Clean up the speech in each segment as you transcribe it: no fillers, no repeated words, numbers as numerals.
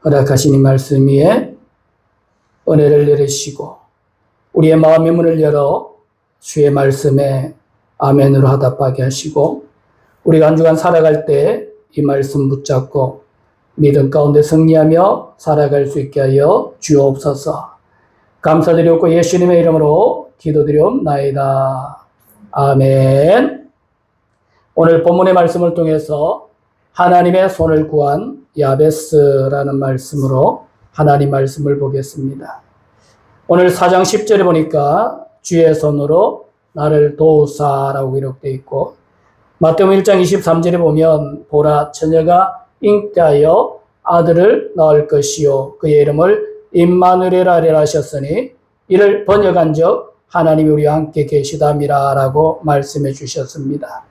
허락하신 이 말씀 위에 은혜를 내리시고 우리의 마음의 문을 열어 주의 말씀에 아멘으로 화답하게 하시고 우리가 한 주간 살아갈 때 이 말씀 붙잡고 믿음 가운데 승리하며 살아갈 수 있게 하여 주옵소서. 감사드리옵고 예수님의 이름으로 기도드리옵나이다. 아멘. 오늘 본문의 말씀을 통해서 하나님의 손을 구한 야베스라는 말씀으로 하나님 말씀을 보겠습니다. 오늘 4장 10절에 보니까 주의 손으로 나를 도우사라고 기록되어 있고, 마태복음 1장 23절에 보면 보라 처녀가 잉태하여 아들을 낳을 것이요 그의 이름을 임마누엘이라 하셨으니 이를 번역한즉 하나님이 우리와 함께 계시다미라 라고 말씀해 주셨습니다.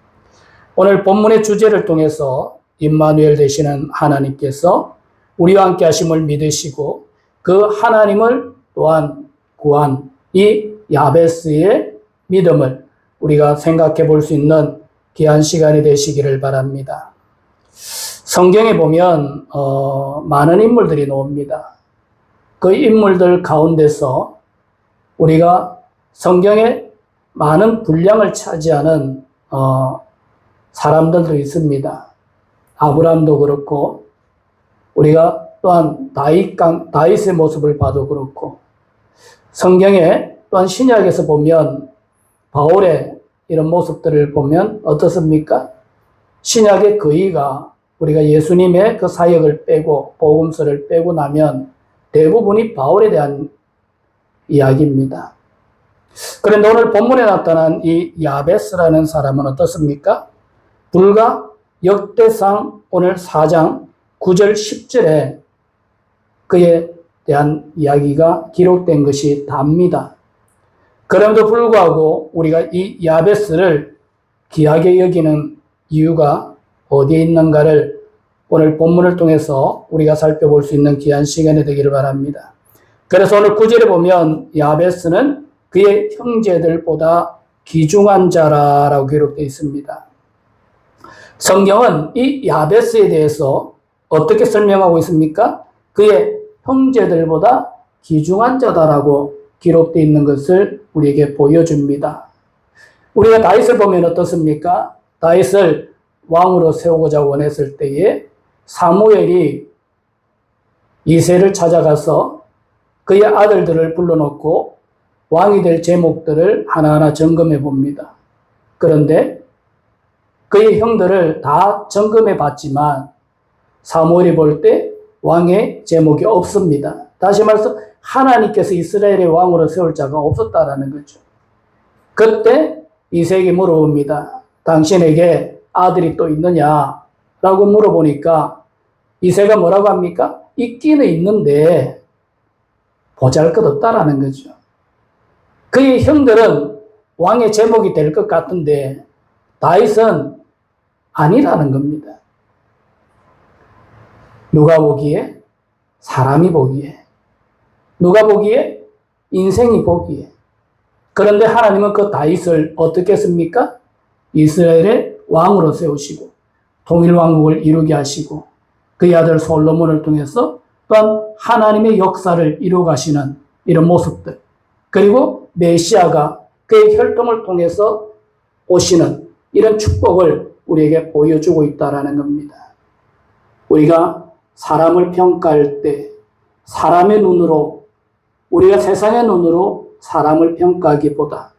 오늘 본문의 주제를 통해서 임마누엘 되시는 하나님께서 우리와 함께 하심을 믿으시고 그 하나님을 또한 구한 이 야베스의 믿음을 우리가 생각해 볼 수 있는 귀한 시간이 되시기를 바랍니다. 성경에 보면 많은 인물들이 나옵니다. 그 인물들 가운데서 우리가 성경에 많은 분량을 차지하는 사람들도 있습니다. 아브라함도 그렇고 우리가 또한 다윗의 모습을 봐도 그렇고 성경에 또한 신약에서 보면 바울의 이런 모습들을 보면 어떻습니까? 신약의 거의가 우리가 예수님의 그 사역을 빼고 복음서를 빼고 나면 대부분이 바울에 대한 이야기입니다. 그런데 오늘 본문에 나타난 이 야베스라는 사람은 어떻습니까? 불과 역대상 오늘 4장 9절 10절에 그에 대한 이야기가 기록된 것이 답니다. 그럼에도 불구하고 우리가 이 야베스를 귀하게 여기는 이유가 어디에 있는가를 오늘 본문을 통해서 우리가 살펴볼 수 있는 귀한 시간이 되기를 바랍니다. 그래서 오늘 9절에 보면 야베스는 그의 형제들보다 귀중한 자라라고 기록되어 있습니다. 성경은 이 야베스에 대해서 어떻게 설명하고 있습니까? 그의 형제들보다 귀중한 자다라고 기록되어 있는 것을 우리에게 보여줍니다. 우리가 다윗을 보면 어떻습니까? 다윗을 왕으로 세우고자 원했을 때에 사무엘이 이새를 찾아가서 그의 아들들을 불러놓고 왕이 될 제목들을 하나하나 점검해 봅니다. 그런데 그의 형들을 다 점검해 봤지만 사무엘이 볼 때 왕의 제목이 없습니다. 다시 말해서 하나님께서 이스라엘의 왕으로 세울 자가 없었다라는 거죠. 그때 이새에게 물어봅니다. 당신에게 아들이 또 있느냐? 라고 물어보니까 이새가 뭐라고 합니까? 있기는 있는데 보잘것없다라는 거죠. 그의 형들은 왕의 제목이 될 것 같은데 다윗은 아니라는 겁니다. 누가 보기에? 사람이 보기에. 누가 보기에? 인생이 보기에. 그런데 하나님은 그 다윗을 어떻게 했습니까? 이스라엘의 왕으로 세우시고 통일왕국을 이루게 하시고 그의 아들 솔로몬을 통해서 또한 하나님의 역사를 이루어가시는 이런 모습들, 그리고 메시아가 그의 혈통을 통해서 오시는 이런 축복을 우리에게 보여주고 있다는 겁니다. 우리가 사람을 평가할 때 사람의 눈으로, 우리가 세상의 눈으로 사람을 평가하기보다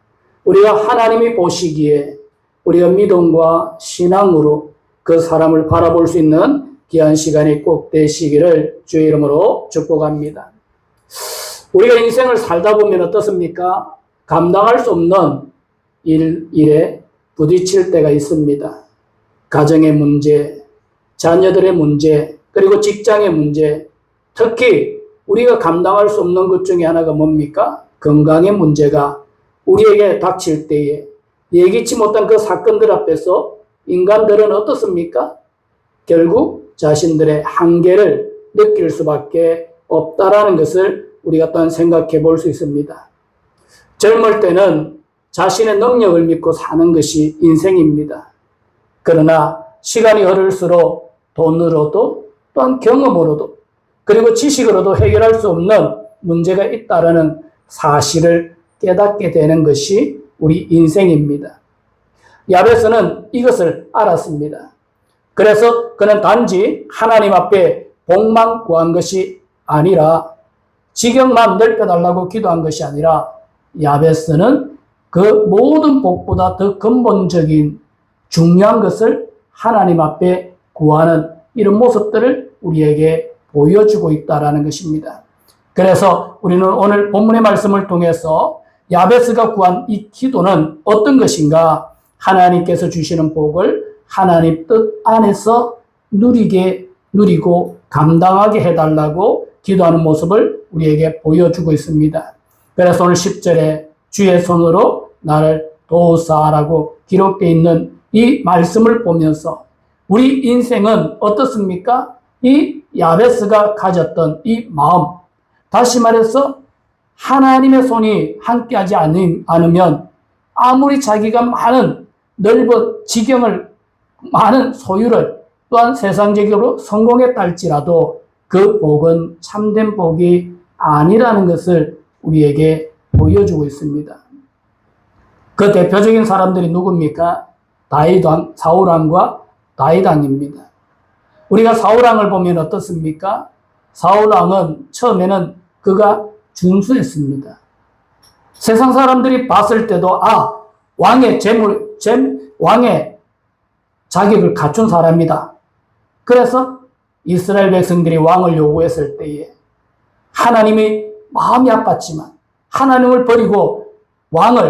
우리가 하나님이 보시기에 우리가 믿음과 신앙으로 그 사람을 바라볼 수 있는 귀한 시간이 꼭 되시기를 주의 이름으로 축복합니다. 우리가 인생을 살다 보면 어떻습니까? 감당할 수 없는 일에 부딪힐 때가 있습니다. 가정의 문제, 자녀들의 문제, 그리고 직장의 문제, 특히 우리가 감당할 수 없는 것 중에 하나가 뭡니까? 건강의 문제가 우리에게 닥칠 때에 예기치 못한 그 사건들 앞에서 인간들은 어떻습니까? 결국 자신들의 한계를 느낄 수밖에 없다라는 것을 우리가 또한 생각해 볼 수 있습니다. 젊을 때는 자신의 능력을 믿고 사는 것이 인생입니다. 그러나 시간이 흐를수록 돈으로도 또한 경험으로도 그리고 지식으로도 해결할 수 없는 문제가 있다는 사실을 깨닫게 되는 것이 우리 인생입니다. 야베스는 이것을 알았습니다. 그래서 그는 단지 하나님 앞에 복만 구한 것이 아니라 지경만 넓혀달라고 기도한 것이 아니라 야베스는 그 모든 복보다 더 근본적인 중요한 것을 하나님 앞에 구하는 이런 모습들을 우리에게 보여주고 있다는 것입니다. 그래서 우리는 오늘 본문의 말씀을 통해서 야베스가 구한 이 기도는 어떤 것인가? 하나님께서 주시는 복을 하나님 뜻 안에서 누리고 감당하게 해달라고 기도하는 모습을 우리에게 보여주고 있습니다. 그래서 오늘 10절에 주의 손으로 나를 도우사라고 기록되어 있는 이 말씀을 보면서 우리 인생은 어떻습니까? 이 야베스가 가졌던 이 마음, 다시 말해서 하나님의 손이 함께하지 않으면 아무리 자기가 많은 넓은 지경을 많은 소유를 또한 세상적으로 성공했다 할지라도 그 복은 참된 복이 아니라는 것을 우리에게 보여주고 있습니다. 그 대표적인 사람들이 누굽니까? 사울왕과 다윗왕입니다. 우리가 사울왕을 보면 어떻습니까? 사울왕은 처음에는 그가 준수했습니다. 세상 사람들이 봤을 때도 왕의 왕의 자격을 갖춘 사람이다. 그래서 이스라엘 백성들이 왕을 요구했을 때에 하나님이 마음이 아팠지만 하나님을 버리고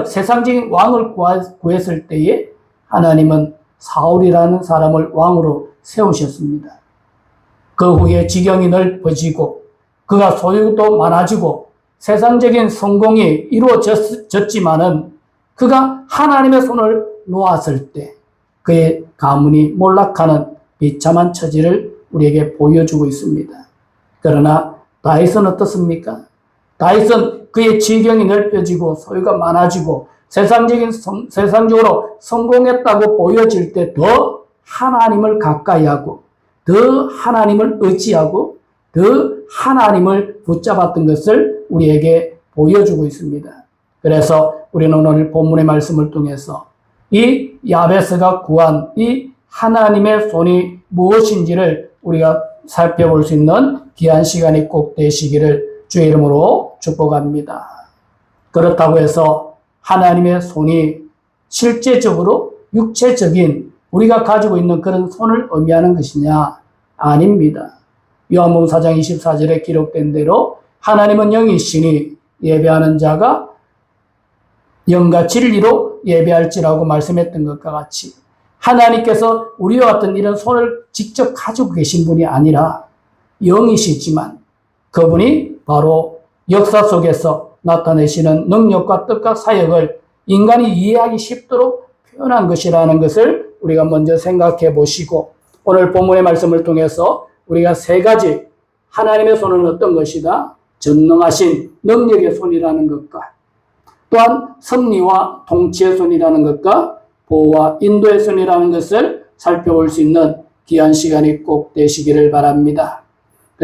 세상적인 왕을 구했을 때에 하나님은 사울이라는 사람을 왕으로 세우셨습니다. 그 후에 지경이 넓어지고 그가 소유도 많아지고 세상적인 성공이 이루어졌지만은 그가 하나님의 손을 놓았을 때 그의 가문이 몰락하는 비참한 처지를 우리에게 보여주고 있습니다. 그러나 다윗은 어떻습니까? 다윗은 그의 지경이 넓혀지고 소유가 많아지고 세상적으로 성공했다고 보여질 때 더 하나님을 가까이 하고 더 하나님을 의지하고 더 하나님을 붙잡았던 것을 우리에게 보여주고 있습니다. 그래서 우리는 오늘 본문의 말씀을 통해서 이 야베스가 구한 이 하나님의 손이 무엇인지를 우리가 살펴볼 수 있는 귀한 시간이 꼭 되시기를 주의 이름으로 축복합니다. 그렇다고 해서 하나님의 손이 실제적으로 육체적인 우리가 가지고 있는 그런 손을 의미하는 것이냐? 아닙니다. 요한복음 4장 24절에 기록된 대로 하나님은 영이시니 예배하는 자가 영과 진리로 예배할지라고 말씀했던 것과 같이 하나님께서 우리와 같은 이런 손을 직접 가지고 계신 분이 아니라 영이시지만 그분이 바로 역사 속에서 나타내시는 능력과 뜻과 사역을 인간이 이해하기 쉽도록 표현한 것이라는 것을 우리가 먼저 생각해 보시고 오늘 본문의 말씀을 통해서 우리가 세 가지 하나님의 손은 어떤 것이다? 전능하신 능력의 손이라는 것과 또한 섭리와 통치의 손이라는 것과 보호와 인도의 손이라는 것을 살펴볼 수 있는 귀한 시간이 꼭 되시기를 바랍니다.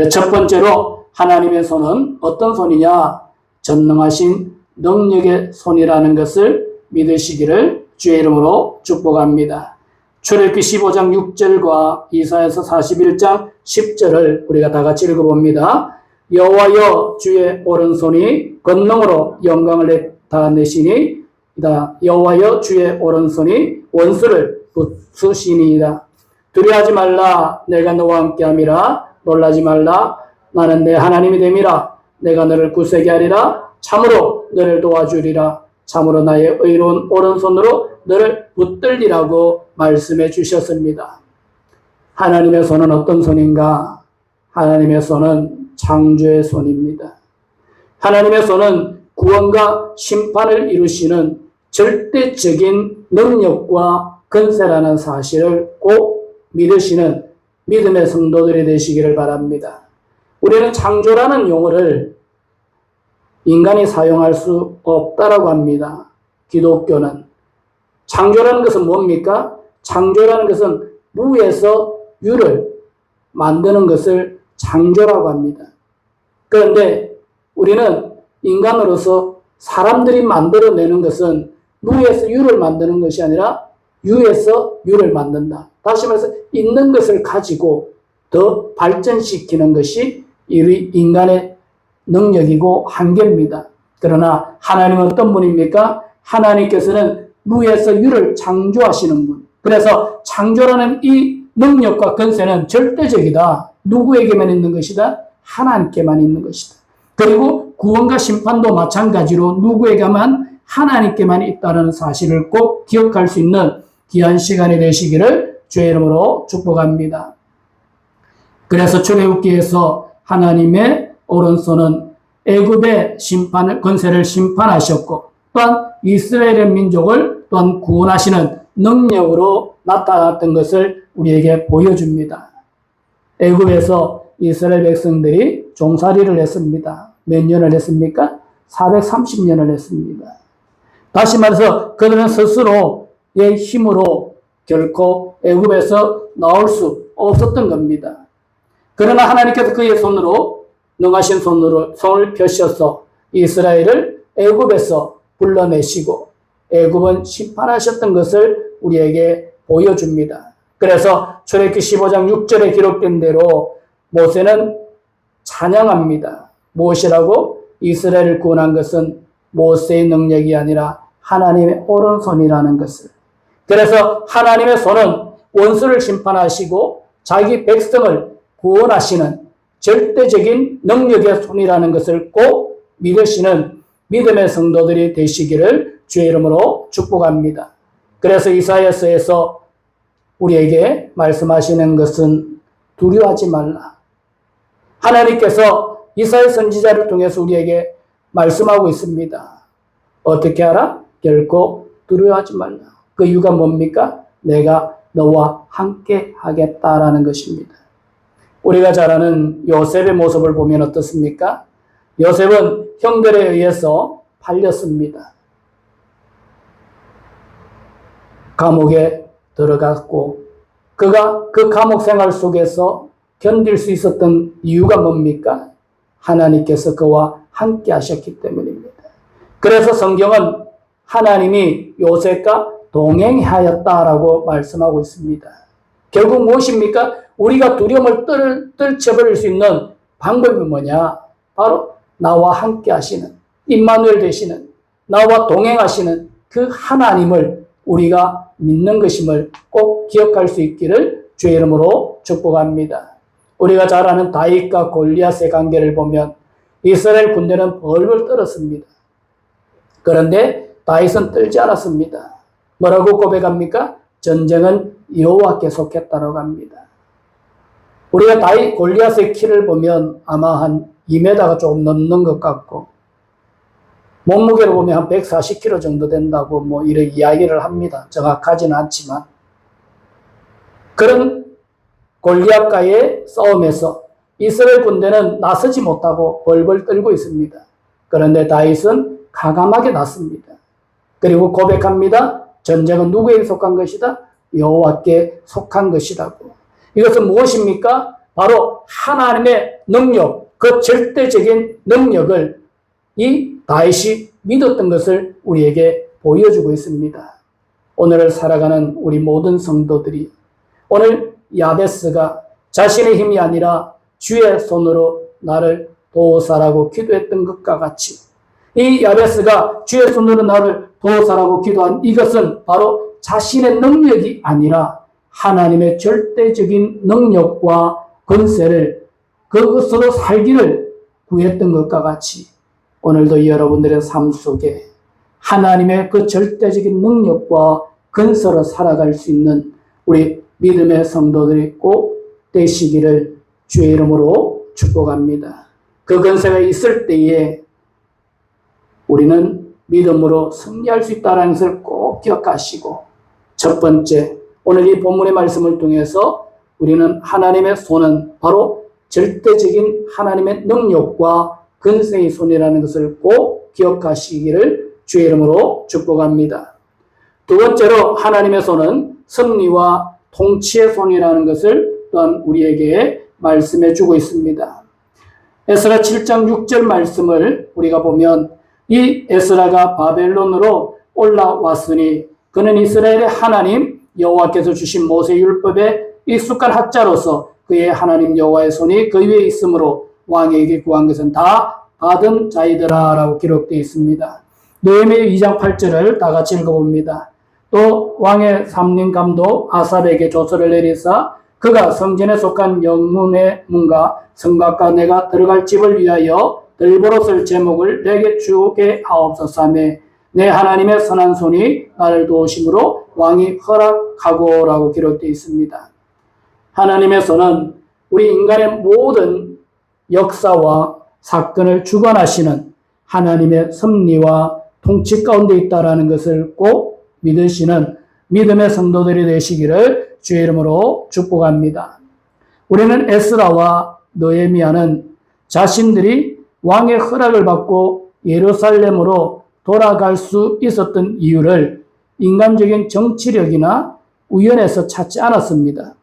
첫 번째로 하나님의 손은 어떤 손이냐? 전능하신 능력의 손이라는 것을 믿으시기를 주의 이름으로 축복합니다. 출애굽기 15장 6절과 이사야서 41장 10절을 우리가 다 같이 읽어봅니다. 여호와여 주의 오른손이 권능으로 영광을 나타내시니 여호와여 주의 오른손이 원수를 붙으시니이다. 두려워하지 말라 내가 너와 함께함이라. 놀라지 말라 나는 내 하나님이 됨이라. 내가 너를 굳세게 하리라. 참으로 너를 도와주리라. 참으로 나의 의로운 오른손으로 너를 붙들리라고 말씀해 주셨습니다. 하나님의 손은 어떤 손인가? 하나님의 손은 창조의 손입니다. 하나님의 손은 구원과 심판을 이루시는 절대적인 능력과 권세라는 사실을 꼭 믿으시는 믿음의 성도들이 되시기를 바랍니다. 우리는 창조라는 용어를 인간이 사용할 수 없다라고 합니다. 기독교는. 창조라는 것은 뭡니까? 창조라는 것은 무에서 유를 만드는 것을 창조라고 합니다. 그런데 우리는 인간으로서 사람들이 만들어내는 것은 무에서 유를 만드는 것이 아니라 유에서 유를 만든다. 다시 말해서 있는 것을 가지고 더 발전시키는 것이 이 인간의 능력이고 한계입니다. 그러나 하나님은 어떤 분입니까? 하나님께서는 무에서 유를 창조하시는 분. 그래서 창조라는 이 능력과 권세는 절대적이다. 누구에게만 있는 것이다? 하나님께만 있는 것이다. 그리고 구원과 심판도 마찬가지로 누구에게만 하나님께만 있다는 사실을 꼭 기억할 수 있는 귀한 시간이 되시기를 주의 이름으로 축복합니다. 그래서 출애굽기에서 하나님의 오른손은 애굽의 권세를 심판하셨고 또한 이스라엘의 민족을 또한 구원하시는 능력으로 나타났던 것을 우리에게 보여줍니다. 애굽에서 이스라엘 백성들이 종살이를 했습니다. 몇 년을 했습니까? 430년을 했습니다. 다시 말해서 그들은 스스로의 힘으로 결코 애굽에서 나올 수 없었던 겁니다. 그러나 하나님께서 그의 손으로 능하신 손을 펴셔서 이스라엘을 애굽에서 불러내시고 애굽은 심판하셨던 것을 우리에게 보여줍니다. 그래서 출애굽기 15장 6절에 기록된 대로 모세는 찬양합니다. 무엇이라고? 이스라엘을 구원한 것은 모세의 능력이 아니라 하나님의 오른손이라는 것을. 그래서 하나님의 손은 원수를 심판하시고 자기 백성을 구원하시는 절대적인 능력의 손이라는 것을 꼭 믿으시는 믿음의 성도들이 되시기를 주의 이름으로 축복합니다. 그래서 이사야서에서 우리에게 말씀하시는 것은 두려워하지 말라. 하나님께서 이사야 선지자를 통해서 우리에게 말씀하고 있습니다. 어떻게 하라? 결코 두려워하지 말라. 그 이유가 뭡니까? 내가 너와 함께 하겠다라는 것입니다. 우리가 잘 아는 요셉의 모습을 보면 어떻습니까? 요셉은 형들에 의해서 팔렸습니다. 감옥에 들어갔고 그가 그 감옥 생활 속에서 견딜 수 있었던 이유가 뭡니까? 하나님께서 그와 함께 하셨기 때문입니다. 그래서 성경은 하나님이 요셉과 동행하였다라고 말씀하고 있습니다. 결국 무엇입니까? 우리가 두려움을 떨쳐버릴 수 있는 방법이 뭐냐? 바로 나와 함께 하시는, 임마누엘 되시는, 나와 동행하시는 그 하나님을 우리가 믿는 것임을 꼭 기억할 수 있기를 주의 이름으로 축복합니다. 우리가 잘 아는 다윗과 골리앗의 관계를 보면 이스라엘 군대는 벌벌 떨었습니다. 그런데 다윗은 떨지 않았습니다. 뭐라고 고백합니까? 전쟁은 여호와께 속했다고 합니다. 우리가 다윗 골리앗의 키를 보면 아마 한 2m가 조금 넘는 것 같고 몸무게를 보면 한 140kg 정도 된다고 뭐 이런 이야기를 합니다. 정확하지는 않지만 그런 골리앗과의 싸움에서 이스라엘 군대는 나서지 못하고 벌벌 떨고 있습니다. 그런데 다윗은 가감하게 났습니다. 그리고 고백합니다. 전쟁은 누구에게 속한 것이다? 여호와께 속한 것이라고. 이것은 무엇입니까? 바로 하나님의 능력, 그 절대적인 능력을 이 다윗이 믿었던 것을 우리에게 보여주고 있습니다. 오늘을 살아가는 우리 모든 성도들이 오늘 야베스가 자신의 힘이 아니라 주의 손으로 나를 도우사라고 기도했던 것과 같이 이 야베스가 주의 손으로 나를 도우사라고 기도한 이것은 바로 자신의 능력이 아니라 하나님의 절대적인 능력과 권세를 그것으로 살기를 구했던 것과 같이 오늘도 여러분들의 삶 속에 하나님의 그 절대적인 능력과 권세로 살아갈 수 있는 우리 믿음의 성도들이 꼭 되시기를 주의 이름으로 축복합니다. 그 권세가 있을 때에 우리는 믿음으로 승리할 수 있다는 것을 꼭 기억하시고 첫 번째, 오늘 이 본문의 말씀을 통해서 우리는 하나님의 손은 바로 절대적인 하나님의 능력과 권세의 손이라는 것을 꼭 기억하시기를 주의 이름으로 축복합니다. 두 번째로 하나님의 손은 승리와 통치의 손이라는 것을 또한 우리에게 말씀해 주고 있습니다. 에스라 7장 6절 말씀을 우리가 보면 이 에스라가 바벨론으로 올라왔으니 그는 이스라엘의 하나님 여호와께서 주신 모세 율법에 익숙한 학자로서 그의 하나님 여호와의 손이 그 위에 있으므로 왕에게 구한 것은 다 받은 자이더라 라고 기록되어 있습니다. 느헤미야 2장 8절을 다 같이 읽어봅니다. 또 왕의 삼림감독 아삽에게 조서를 내리사 그가 성전에 속한 영문의 문과 성곽과 내가 들어갈 집을 위하여 들보로 쓸 제목을 내게 주게 하옵소서며 내 하나님의 선한 손이 나를 도우심으로 왕이 허락하고 라고 기록되어 있습니다. 하나님의 손은 우리 인간의 모든 역사와 사건을 주관하시는 하나님의 섭리와 통치 가운데 있다라는 것을 꼭 믿으시는 믿음의 성도들이 되시기를 주의 이름으로 축복합니다. 우리는 에스라와 느헤미야는 자신들이 왕의 허락을 받고 예루살렘으로 돌아갈 수 있었던 이유를 인간적인 정치력이나 우연에서 찾지 않았습니다.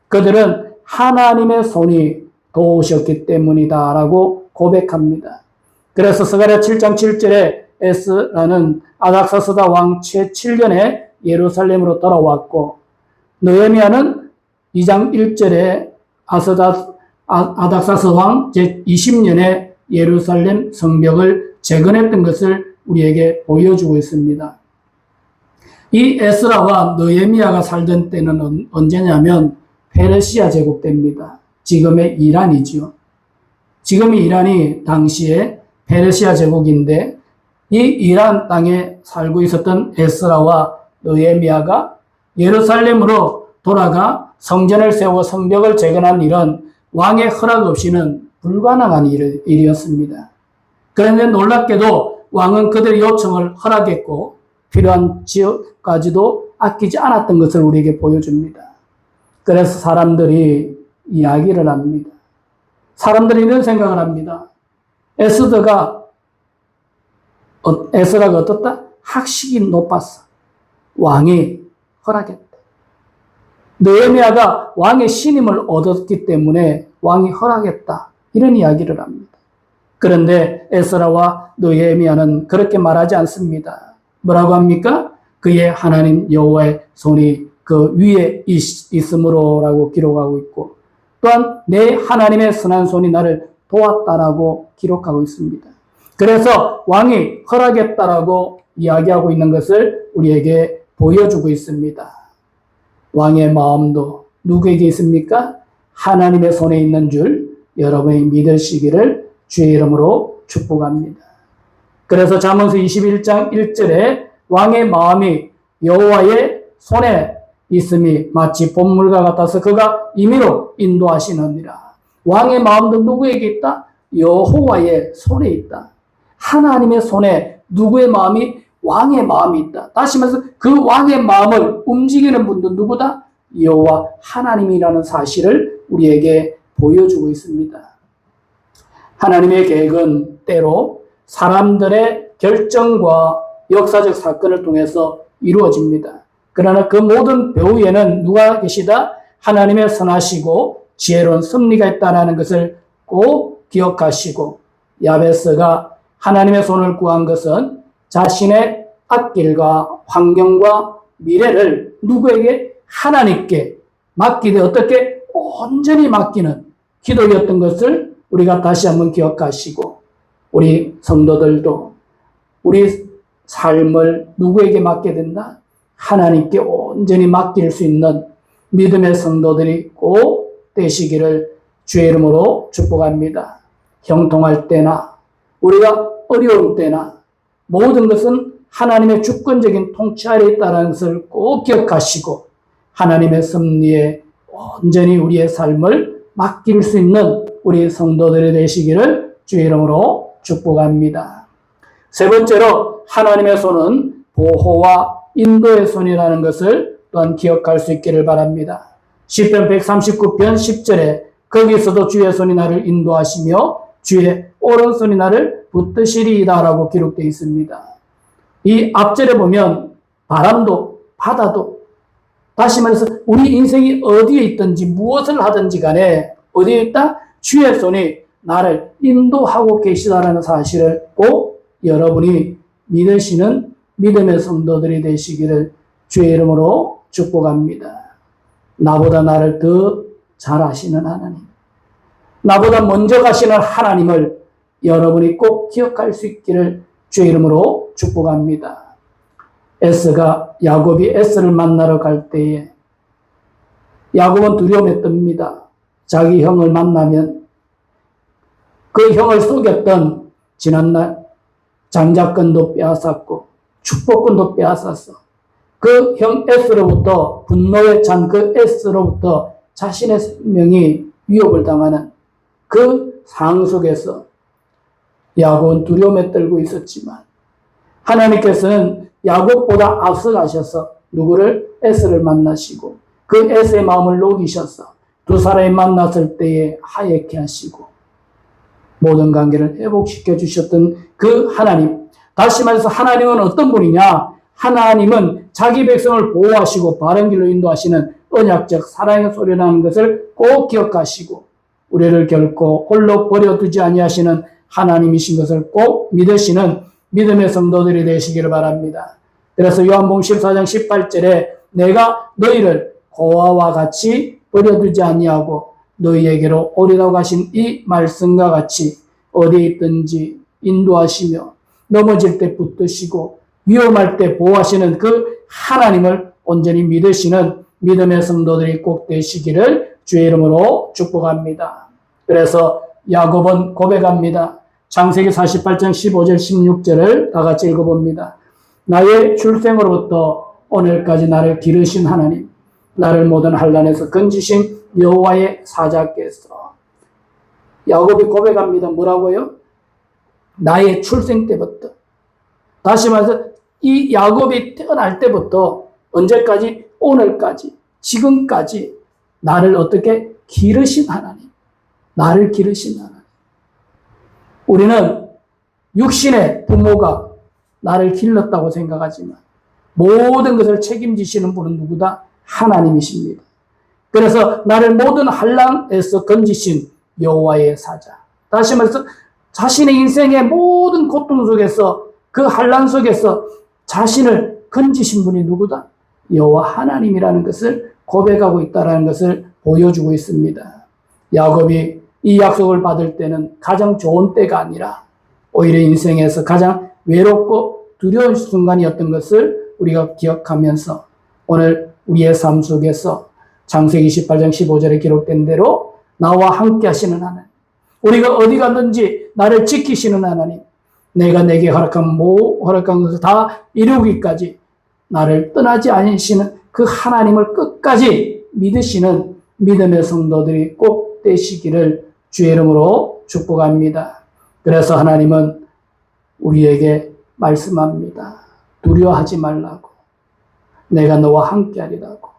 그들은 하나님의 손이 도우셨기 때문이다 라고 고백합니다. 그래서 스가랴 7장 7절에 에스라는 아닥사스다 왕 채 7년에 예루살렘으로 돌아왔고 느헤미야는 2장 1절에 아닥사스 왕 제 20년에 예루살렘 성벽을 재건했던 것을 우리에게 보여주고 있습니다. 이 에스라와 느헤미야가 살던 때는 언제냐면 페르시아 제국 때입니다. 지금의 이란이죠. 지금의 이란이 당시에 페르시아 제국인데 이 이란 땅에 살고 있었던 에스라와 느헤미야가 예루살렘으로 돌아가 성전을 세우고 성벽을 재건한 일은 왕의 허락 없이는 불가능한 일이었습니다. 그런데 놀랍게도 왕은 그들의 요청을 허락했고 필요한 지역까지도 아끼지 않았던 것을 우리에게 보여줍니다. 그래서 사람들이 이야기를 합니다. 사람들이 이런 생각을 합니다. 에스라가 어떻다? 학식이 높았어. 왕이 허락했다. 느헤미야가 왕의 신임을 얻었기 때문에 왕이 허락했다. 이런 이야기를 합니다. 그런데 에스라와 느헤미야는 그렇게 말하지 않습니다. 뭐라고 합니까? 그의 하나님 여호와의 손이 그 위에 있으므로라고 기록하고 있고 또한 내 하나님의 선한 손이 나를 도왔다라고 기록하고 있습니다. 그래서 왕이 허락했다라고 이야기하고 있는 것을 우리에게 보여주고 있습니다. 왕의 마음도 누구에게 있습니까? 하나님의 손에 있는 줄 여러분이 믿으시기를 주의 이름으로 축복합니다. 그래서 잠언서 21장 1절에 왕의 마음이 여호와의 손에 있음이 마치 봇물과 같아서 그가 임의로 인도하시느니라. 왕의 마음도 누구에게 있다? 여호와의 손에 있다. 하나님의 손에 누구의 마음이? 왕의 마음이 있다. 다시 말해서 그 왕의 마음을 움직이는 분도 누구다? 여호와 하나님이라는 사실을 우리에게 보여주고 있습니다. 하나님의 계획은 때로 사람들의 결정과 역사적 사건을 통해서 이루어집니다. 그러나 그 모든 배후에는 누가 계시다? 하나님의 선하시고 지혜로운 섭리가 있다는 것을 꼭 기억하시고 야베스가 하나님의 손을 구한 것은 자신의 앞길과 환경과 미래를 누구에게? 하나님께 맡기되 어떻게? 온전히 맡기는 기도였던 것을 우리가 다시 한번 기억하시고 우리 성도들도 우리 삶을 누구에게 맡게 된다? 하나님께 온전히 맡길 수 있는 믿음의 성도들이 꼭 되시기를 주의 이름으로 축복합니다. 형통할 때나 우리가 어려울 때나 모든 것은 하나님의 주권적인 통치 아래 있다는 것을 꼭 기억하시고 하나님의 섭리에 온전히 우리의 삶을 맡길 수 있는 우리 성도들이 되시기를 주의 이름으로 축복합니다. 세 번째로 하나님의 손은 보호와 인도의 손이라는 것을 또한 기억할 수 있기를 바랍니다. 시편 139편 10절에 거기서도 주의 손이 나를 인도하시며 주의 오른손이 나를 붙드시리이다 라고 기록되어 있습니다. 이 앞절에 보면 바람도 바다도 다시 말해서 우리 인생이 어디에 있든지 무엇을 하든지 간에 어디에 있다? 주의 손이 나를 인도하고 계시다라는 사실을 꼭 여러분이 믿으시는 믿음의 성도들이 되시기를 주의 이름으로 축복합니다. 나보다 나를 더 잘 아시는 하나님, 나보다 먼저 가시는 하나님을 여러분이 꼭 기억할 수 있기를 주의 이름으로 축복합니다. 야곱이 에스를 만나러 갈 때에 야곱은 두려움에 뜹니다. 자기 형을 만나면 그 형을 속였던 지난날 장자권도 빼앗았고 축복권도 빼앗았어. 그 형 에스로부터 분노에 찬 그 에스로부터 자신의 생명이 위협을 당하는 그 상황 속에서 야곱은 두려움에 떨고 있었지만 하나님께서는 야곱보다 앞서가셔서 누구를? 에스를 만나시고 그 에스의 마음을 녹이셔서 두 사람이 만났을 때에 하얗게 하시고 모든 관계를 회복시켜 주셨던 그 하나님. 다시 말해서 하나님은 어떤 분이냐? 하나님은 자기 백성을 보호하시고 바른 길로 인도하시는 언약적 사랑의 소리라는 것을 꼭 기억하시고 우리를 결코 홀로 버려두지 아니하시는 하나님이신 것을 꼭 믿으시는 믿음의 성도들이 되시기를 바랍니다. 그래서 요한복음 14장 18절에 내가 너희를 고아와 같이 버려두지 아니하고 너희에게로 오리라고 하신 이 말씀과 같이 어디에 있든지 인도하시며 넘어질 때 붙드시고 위험할 때 보호하시는 그 하나님을 온전히 믿으시는 믿음의 성도들이 꼭 되시기를 주의 이름으로 축복합니다. 그래서 야곱은 고백합니다. 창세기 48장 15절 16절을 다 같이 읽어봅니다. 나의 출생으로부터 오늘까지 나를 기르신 하나님, 나를 모든 환난에서 건지신 여호와의 사자께서. 야곱이 고백합니다. 뭐라고요? 나의 출생 때부터. 다시 말해서 이 야곱이 태어날 때부터 언제까지? 오늘까지, 지금까지 나를 어떻게 기르신 하나님, 나를 기르신 하나님. 우리는 육신의 부모가 나를 길렀다고 생각하지만 모든 것을 책임지시는 분은 누구다? 하나님이십니다. 그래서 나를 모든 환난에서 건지신 여호와의 사자. 다시 말해서 자신의 인생의 모든 고통 속에서 그 환난 속에서 자신을 건지신 분이 누구다? 여호와 하나님이라는 것을 고백하고 있다는 것을 보여주고 있습니다. 야곱이 이 약속을 받을 때는 가장 좋은 때가 아니라 오히려 인생에서 가장 외롭고 두려운 순간이었던 것을 우리가 기억하면서 오늘 우리의 삶 속에서 창세기 28장 15절에 기록된 대로 나와 함께 하시는 하나님, 우리가 어디 가든지 나를 지키시는 하나님, 내가 내게 허락한 것을 다 이루기까지 나를 떠나지 않으시는 그 하나님을 끝까지 믿으시는 믿음의 성도들이 꼭 되시기를 주의 이름으로 축복합니다. 그래서 하나님은 우리에게 말씀합니다. 두려워하지 말라고. 내가 너와 함께하리라고.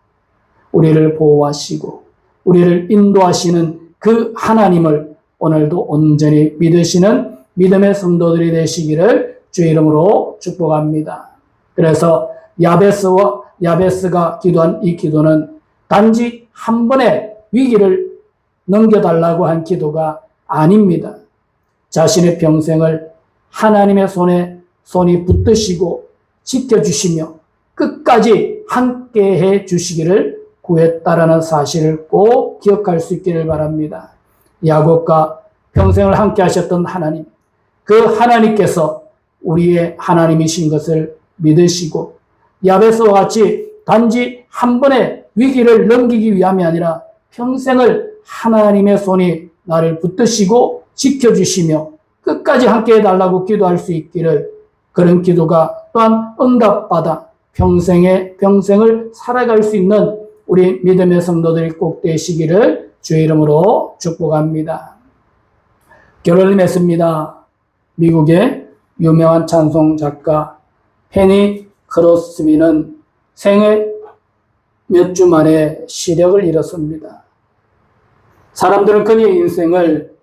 우리를 보호하시고 우리를 인도하시는 그 하나님을 오늘도 온전히 믿으시는 믿음의 성도들이 되시기를 주의 이름으로 축복합니다. 그래서 야베스가 기도한 이 기도는 단지 한 번의 위기를 넘겨달라고 한 기도가 아닙니다. 자신의 평생을 하나님의 손이 붙드시고 지켜주시며 끝까지 함께해 주시기를 구했다라는 사실을 꼭 기억할 수 있기를 바랍니다. 야곱과 평생을 함께 하셨던 하나님, 그 하나님께서 우리의 하나님이신 것을 믿으시고 야베스와 같이 단지 한 번의 위기를 넘기기 위함이 아니라 평생을 하나님의 손이 나를 붙드시고 지켜주시며 끝까지 함께 해달라고 기도할 수 있기를, 그런 기도가 또한 응답받아 평생을 살아갈 수 있는 우리 믿음의 성도들이 꼭 되시기를 주의 이름으로 축복합니다. 결론을 맺습니다. 미국의 유명한 찬송 작가 헤니 크로스비는 생애 몇 주 만에 시력을 잃었습니다. 사람들은 그의 인생을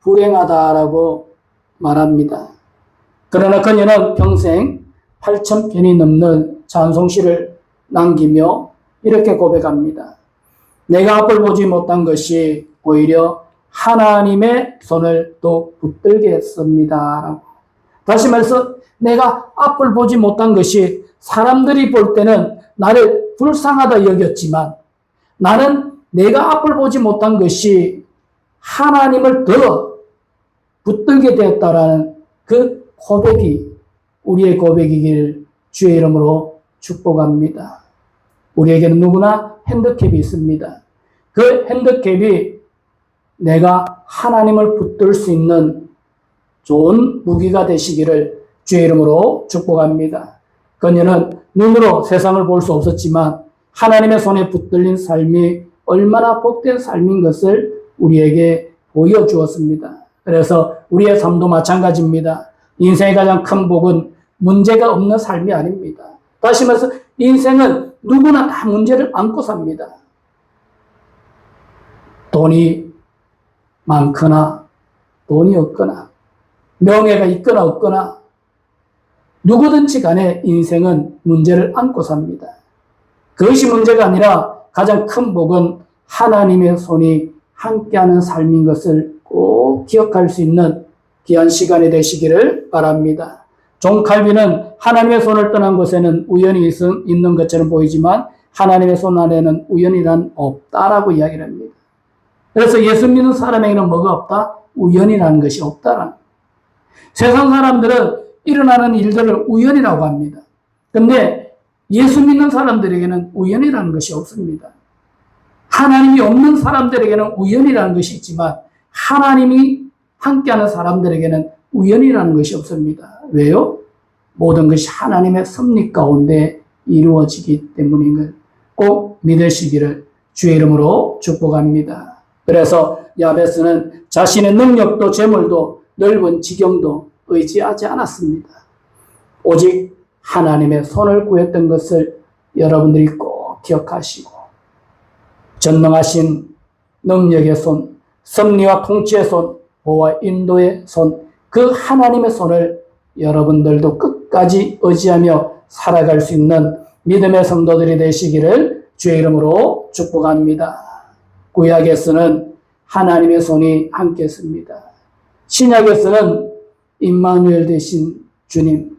불행하다라고 말합니다. 그러나 그녀는 평생 8,000편이 넘는 찬송시를 남기며 이렇게 고백합니다. 내가 앞을 보지 못한 것이 오히려 하나님의 손을 또 붙들게 했습니다. 다시 말해서 내가 앞을 보지 못한 것이 사람들이 볼 때는 나를 불쌍하다 여겼지만 나는 내가 앞을 보지 못한 것이 하나님을 더 붙들게 되었다라는 그 고백이 우리의 고백이길 주의 이름으로 축복합니다. 우리에게는 누구나 핸드캡이 있습니다. 그 핸드캡이 내가 하나님을 붙들 수 있는 좋은 무기가 되시기를 주의 이름으로 축복합니다. 그녀는 눈으로 세상을 볼 수 없었지만 하나님의 손에 붙들린 삶이 얼마나 복된 삶인 것을 우리에게 보여주었습니다. 그래서 우리의 삶도 마찬가지입니다. 인생의 가장 큰 복은 문제가 없는 삶이 아닙니다. 다시 말해서 인생은 누구나 다 문제를 안고 삽니다. 돈이 많거나 돈이 없거나 명예가 있거나 없거나 누구든지 간에 인생은 문제를 안고 삽니다. 그것이 문제가 아니라 가장 큰 복은 하나님의 손이 함께하는 삶인 것을 꼭 기억할 수 있는 귀한 시간이 되시기를 바랍니다. 존 칼빈은 하나님의 손을 떠난 곳에는 우연이 있는 것처럼 보이지만 하나님의 손 안에는 우연이란 없다라고 이야기를 합니다. 그래서 예수 믿는 사람에게는 뭐가 없다? 우연이라는 것이 없다라는 거예요. 세상 사람들은 일어나는 일들을 우연이라고 합니다. 그런데 예수 믿는 사람들에게는 우연이라는 것이 없습니다. 하나님이 없는 사람들에게는 우연이라는 것이 있지만 하나님이 함께하는 사람들에게는 우연이라는 것이 없습니다. 왜요? 모든 것이 하나님의 섭리 가운데 이루어지기 때문인 걸 꼭 믿으시기를 주의 이름으로 축복합니다. 그래서 야베스는 자신의 능력도 재물도 넓은 지경도 의지하지 않았습니다. 오직 하나님의 손을 구했던 것을 여러분들이 꼭 기억하시고 전능하신 능력의 손, 섭리와 통치의 손, 보호와 인도의 손, 그 하나님의 손을 여러분들도 끝까지 의지하며 살아갈 수 있는 믿음의 성도들이 되시기를 주의 이름으로 축복합니다. 구약에서는 하나님의 손이 함께 있습니다. 신약에서는 임마누엘 되신 주님,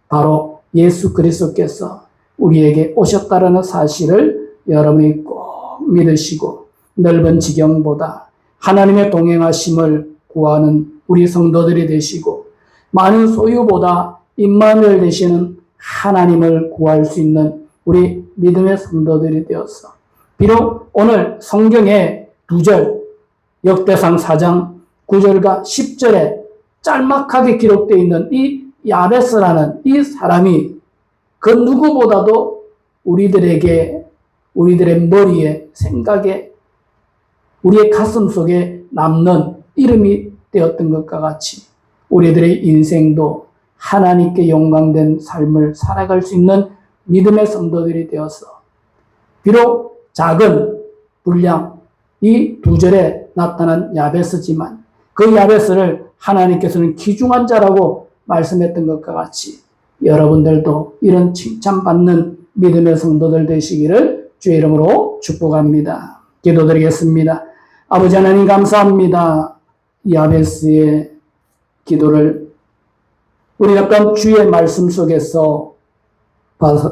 바로 예수 그리스도께서 우리에게 오셨다라는 사실을 여러분이 꼭 믿으시고 넓은 지경보다 하나님의 동행하심을 구하는 우리 성도들이 되시고 많은 소유보다 임마누엘 되시는 하나님을 구할 수 있는 우리 믿음의 성도들이 되어서 비록 오늘 성경에 2절 역대상 4장 9절과 10절에 짤막하게 기록되어 있는 이 야베스라는 이 사람이 그 누구보다도 우리들의 머리에 생각에 우리의 가슴 속에 남는 이름이 되었던 것과 같이 우리들의 인생도 하나님께 영광된 삶을 살아갈 수 있는 믿음의 성도들이 되어서 비록 작은 분량 이 2절에 나타난 야베스지만 그 야베스를 하나님께서는 귀중한 자라고 말씀했던 것과 같이 여러분들도 이런 칭찬받는 믿음의 성도들 되시기를 주의 이름으로 축복합니다. 기도드리겠습니다. 아버지 하나님 감사합니다. 야베스의 기도를 우리가 또한 주의 말씀 속에서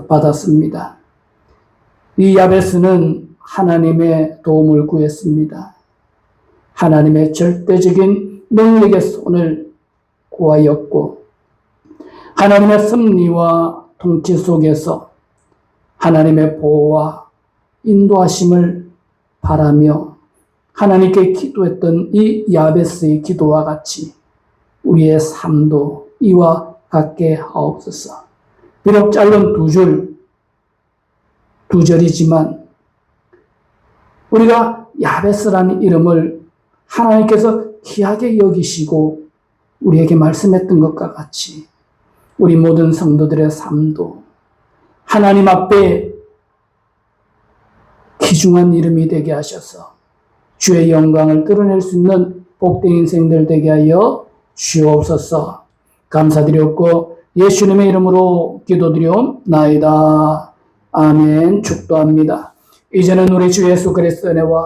받았습니다. 이 야베스는 하나님의 도움을 구했습니다. 하나님의 절대적인 능력의 손을 구하였고 하나님의 섭리와 통치 속에서 하나님의 보호와 인도하심을 바라며 하나님께 기도했던 이 야베스의 기도와 같이 우리의 삶도 이와 같게 하옵소서. 비록 짧은 2절이지만 우리가 야베스라는 이름을 하나님께서 귀하게 여기시고 우리에게 말씀했던 것과 같이 우리 모든 성도들의 삶도 하나님 앞에 귀중한 이름이 되게 하셔서 주의 영광을 드러낼 수 있는 복된 인생들 되게 하여 주옵소서. 감사드렸고 예수님의 이름으로 기도드리옵나이다. 아멘. 축도합니다. 이제는 우리 주 예수 그리스도의 은혜와